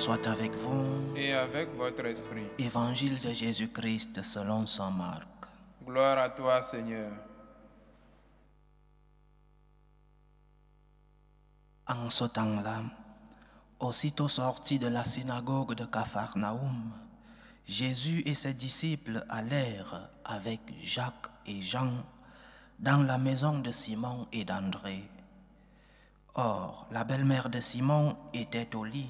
soit avec vous. Et avec votre esprit. Évangile de Jésus-Christ selon saint Marc. Gloire à toi, Seigneur. En ce temps-là, aussitôt sorti de la synagogue de Capharnaüm, Jésus et ses disciples allèrent avec Jacques et Jean dans la maison de Simon et d'André. Or, la belle-mère de Simon était au lit.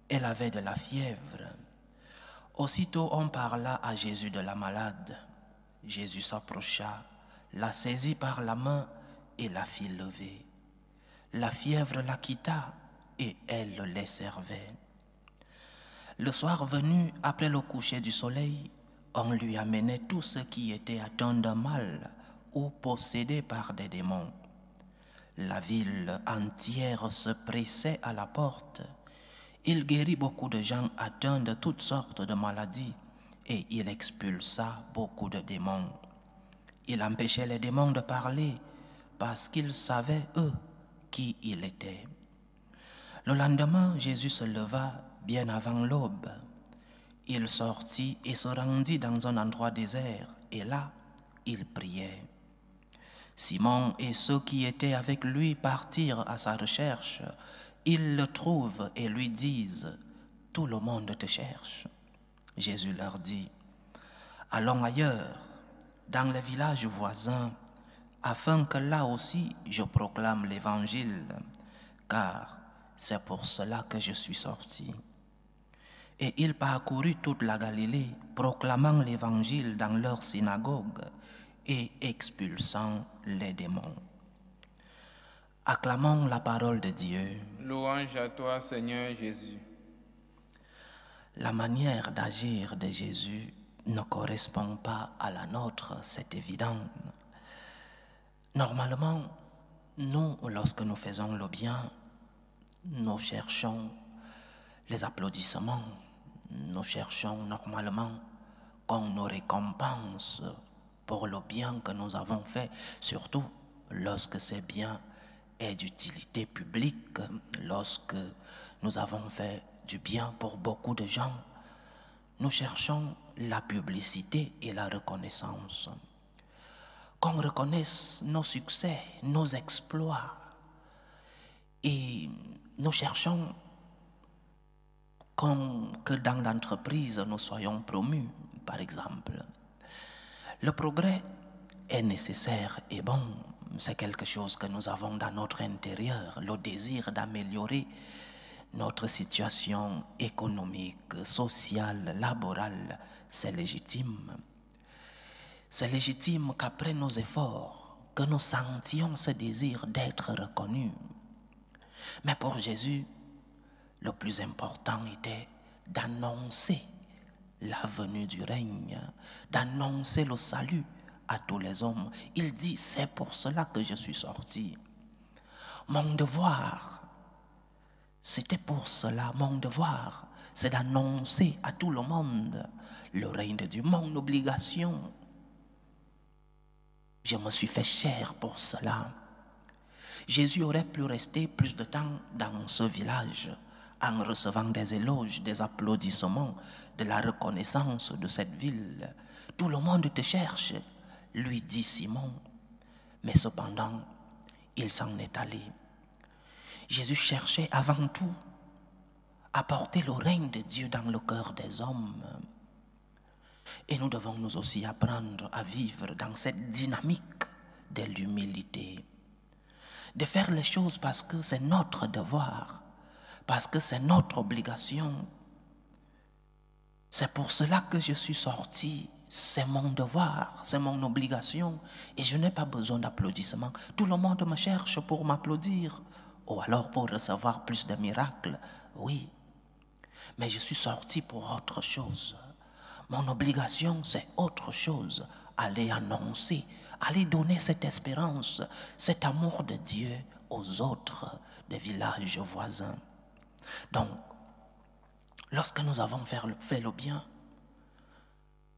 Elle avait de la fièvre. Aussitôt on parla à Jésus de la malade. Jésus s'approcha, la saisit par la main et la fit lever. La fièvre la quitta et elle les servait. Le soir venu, après le coucher du soleil, on lui amenait tous ceux qui étaient atteints d'un mal ou possédés par des démons. La ville entière se pressait à la porte. Il guérit beaucoup de gens atteints de toutes sortes de maladies et il expulsa beaucoup de démons. Il empêchait les démons de parler parce qu'ils savaient, eux, qui il était. Le lendemain, Jésus se leva bien avant l'aube. Il sortit et se rendit dans un endroit désert et là, il priait. Simon et ceux qui étaient avec lui partirent à sa recherche. Ils le trouvent et lui disent « Tout le monde te cherche ». Jésus leur dit « Allons ailleurs, dans les villages voisins, afin que là aussi je proclame l'évangile, car c'est pour cela que je suis sorti. » Et il parcourut toute la Galilée, proclamant l'évangile dans leur synagogue et expulsant les démons. Acclamons la parole de Dieu. Louange à toi, Seigneur Jésus. La manière d'agir de Jésus ne correspond pas à la nôtre, c'est évident. Normalement, nous, lorsque nous faisons le bien, nous cherchons les applaudissements. Nous cherchons normalement qu'on nous récompense pour le bien que nous avons fait, surtout lorsque c'est bien est d'utilité publique, lorsque nous avons fait du bien pour beaucoup de gens. Nous cherchons la publicité et la reconnaissance. Qu'on reconnaisse nos succès, nos exploits. Et nous cherchons que dans l'entreprise, nous soyons promus, par exemple. Le progrès est nécessaire et bon. C'est quelque chose que nous avons dans notre intérieur, le désir d'améliorer notre situation économique, sociale, laborale. C'est légitime. C'est légitime qu'après nos efforts, que nous sentions ce désir d'être reconnus. Mais pour Jésus, le plus important était d'annoncer la venue du règne, d'annoncer le salut à tous les hommes. Il dit, c'est pour cela que je suis sorti. Mon devoir, c'était pour cela, mon devoir, c'est d'annoncer à tout le monde le règne de Dieu. Mon obligation, je me suis fait chair pour cela. Jésus aurait pu rester plus de temps dans ce village en recevant des éloges, des applaudissements, de la reconnaissance de cette ville. Tout le monde te cherche, lui dit Simon. Mais cependant, il s'en est allé. Jésus cherchait avant tout à porter le règne de Dieu dans le cœur des hommes. Et nous devons nous aussi apprendre à vivre dans cette dynamique de l'humilité. De faire les choses parce que c'est notre devoir, parce que c'est notre obligation. C'est pour cela que je suis sorti. C'est mon devoir, c'est mon obligation. Et je n'ai pas besoin d'applaudissements. Tout le monde me cherche pour m'applaudir. Ou alors pour recevoir plus de miracles. Oui. Mais je suis sorti pour autre chose. Mon obligation, c'est autre chose. Aller annoncer, aller donner cette espérance, cet amour de Dieu aux autres des villages voisins. Donc, lorsque nous avons fait le bien,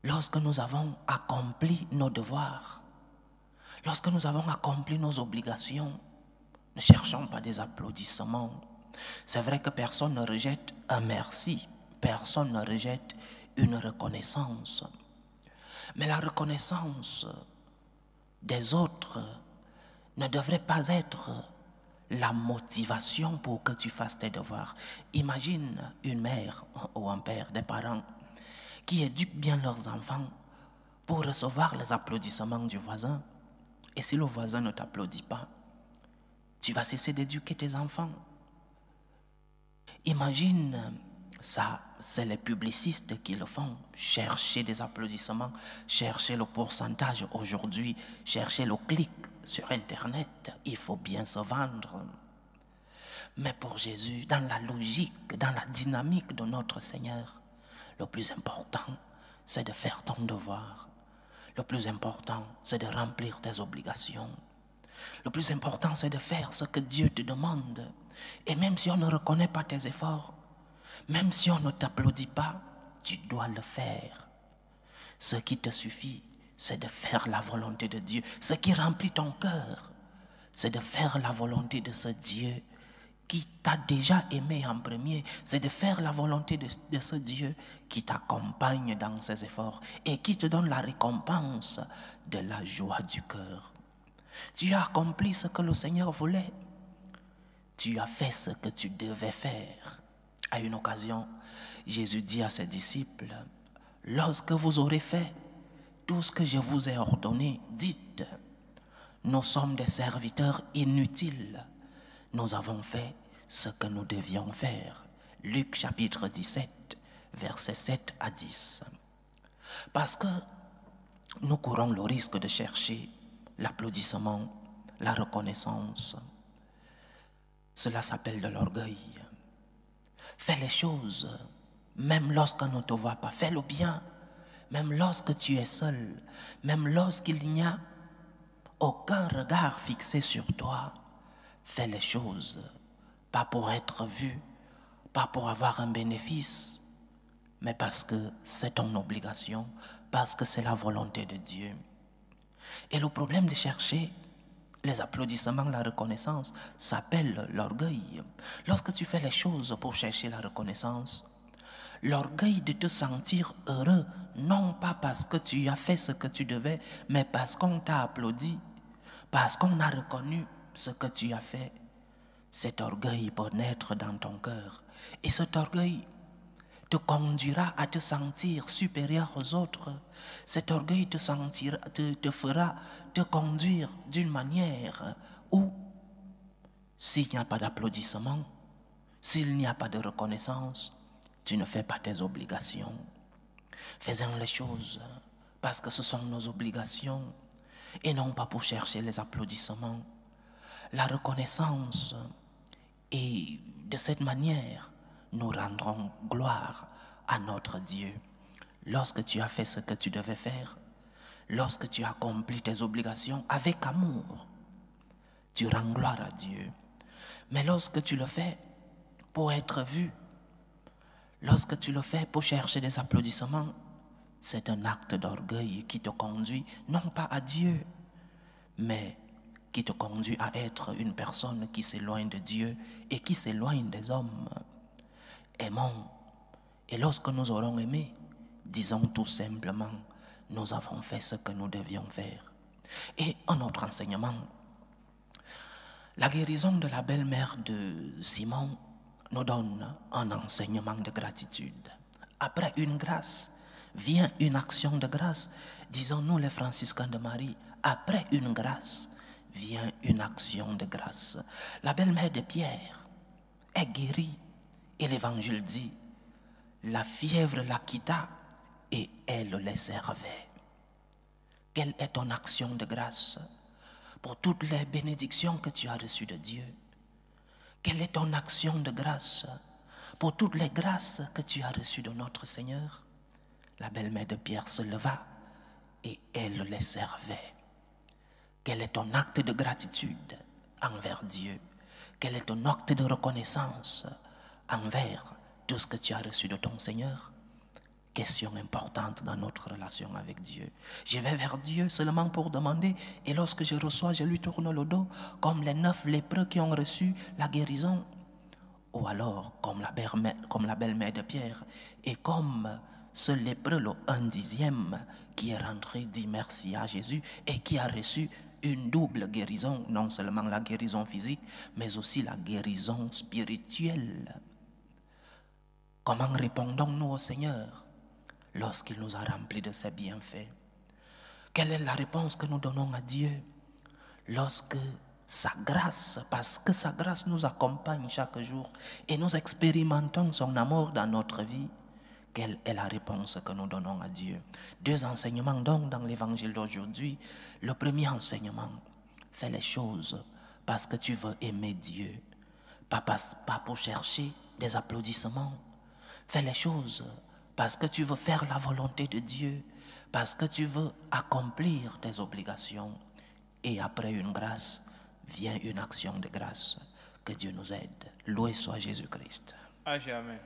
lorsque nous avons accompli nos devoirs, lorsque nous avons accompli nos obligations, ne cherchons pas des applaudissements. C'est vrai que personne ne rejette un merci. Personne ne rejette une reconnaissance. Mais la reconnaissance des autres ne devrait pas être la motivation pour que tu fasses tes devoirs. Imagine une mère ou un père, des parents, qui éduquent bien leurs enfants pour recevoir les applaudissements du voisin. Et si le voisin ne t'applaudit pas, tu vas cesser d'éduquer tes enfants. Imagine ça, c'est les publicistes qui le font. Chercher des applaudissements, chercher le pourcentage aujourd'hui, chercher le clic sur Internet. Il faut bien se vendre. Mais pour Jésus, dans la logique, dans la dynamique de notre Seigneur, le plus important, c'est de faire ton devoir. Le plus important, c'est de remplir tes obligations. Le plus important, c'est de faire ce que Dieu te demande. Et même si on ne reconnaît pas tes efforts, même si on ne t'applaudit pas, tu dois le faire. Ce qui te suffit, c'est de faire la volonté de Dieu. Ce qui remplit ton cœur, c'est de faire la volonté de ce Dieu qui t'a déjà aimé en premier. C'est de faire la volonté de ce Dieu qui t'accompagne dans ses efforts et qui te donne la récompense de la joie du cœur. Tu as accompli ce que le Seigneur voulait. Tu as fait ce que tu devais faire. À une occasion, Jésus dit à ses disciples, « Lorsque vous aurez fait tout ce que je vous ai ordonné, dites, nous sommes des serviteurs inutiles. Nous avons fait ce que nous devions faire. » Luc chapitre 17, versets 7 à 10. Parce que nous courons le risque de chercher l'applaudissement, la reconnaissance. Cela s'appelle de l'orgueil. Fais les choses, même lorsqu'on ne te voit pas. Fais le bien, même lorsque tu es seul, même lorsqu'il n'y a aucun regard fixé sur toi. Fais les choses, pas pour être vu, pas pour avoir un bénéfice, mais parce que c'est ton obligation, parce que c'est la volonté de Dieu. Et le problème de chercher les applaudissements, la reconnaissance, s'appelle l'orgueil. Lorsque tu fais les choses pour chercher la reconnaissance, l'orgueil de te sentir heureux, non pas parce que tu as fait ce que tu devais, mais parce qu'on t'a applaudi, parce qu'on a reconnu ce que tu as fait. Cet orgueil peut naître dans ton cœur. Et cet orgueil te conduira à te sentir supérieur aux autres. Cet orgueil te fera te conduire d'une manière où, s'il n'y a pas d'applaudissement, s'il n'y a pas de reconnaissance, tu ne fais pas tes obligations. Faisons les choses parce que ce sont nos obligations et non pas pour chercher les applaudissements. La reconnaissance, et de cette manière, nous rendrons gloire à notre Dieu. Lorsque tu as fait ce que tu devais faire, lorsque tu as accompli tes obligations avec amour, tu rends gloire à Dieu. Mais lorsque tu le fais pour être vu, lorsque tu le fais pour chercher des applaudissements, c'est un acte d'orgueil qui te conduit non pas à Dieu, mais qui te conduit à être une personne qui s'éloigne de Dieu et qui s'éloigne des hommes. Aimons. Et lorsque nous aurons aimé, disons tout simplement, nous avons fait ce que nous devions faire. Et un autre enseignement, la guérison de la belle-mère de Simon nous donne un enseignement de gratitude. Après une grâce, vient une action de grâce. Disons-nous les franciscains de Marie, après une grâce, vient une action de grâce. La belle-mère de Pierre est guérie. Et l'évangile dit, la fièvre la quitta et elle les servait. Quelle est ton action de grâce pour toutes les bénédictions que tu as reçues de Dieu? Quelle est ton action de grâce pour toutes les grâces que tu as reçues de notre Seigneur? La belle-mère de Pierre se leva et elle les servait. Quel est ton acte de gratitude envers Dieu? Quel est ton acte de reconnaissance envers tout ce que tu as reçu de ton Seigneur? Question importante dans notre relation avec Dieu. Je vais vers Dieu seulement pour demander, et lorsque je reçois, je lui tourne le dos, comme les 9 lépreux qui ont reçu la guérison. Ou alors, comme la belle-mère de Pierre, et comme ce lépreux, le 1/10, qui est rentré, dit merci à Jésus et qui a reçu une double guérison, non seulement la guérison physique, mais aussi la guérison spirituelle. Comment répondons-nous au Seigneur lorsqu'il nous a remplis de ses bienfaits? Quelle est la réponse que nous donnons à Dieu lorsque sa grâce, parce que sa grâce nous accompagne chaque jour et nous expérimentons son amour dans notre vie? Quelle est la réponse que nous donnons à Dieu? 2 enseignements donc dans l'évangile d'aujourd'hui. Le premier enseignement, fais les choses parce que tu veux aimer Dieu, pas pour chercher des applaudissements. Fais les choses parce que tu veux faire la volonté de Dieu, parce que tu veux accomplir tes obligations. Et après une grâce, vient une action de grâce. Que Dieu nous aide. Loué soit Jésus-Christ. À jamais.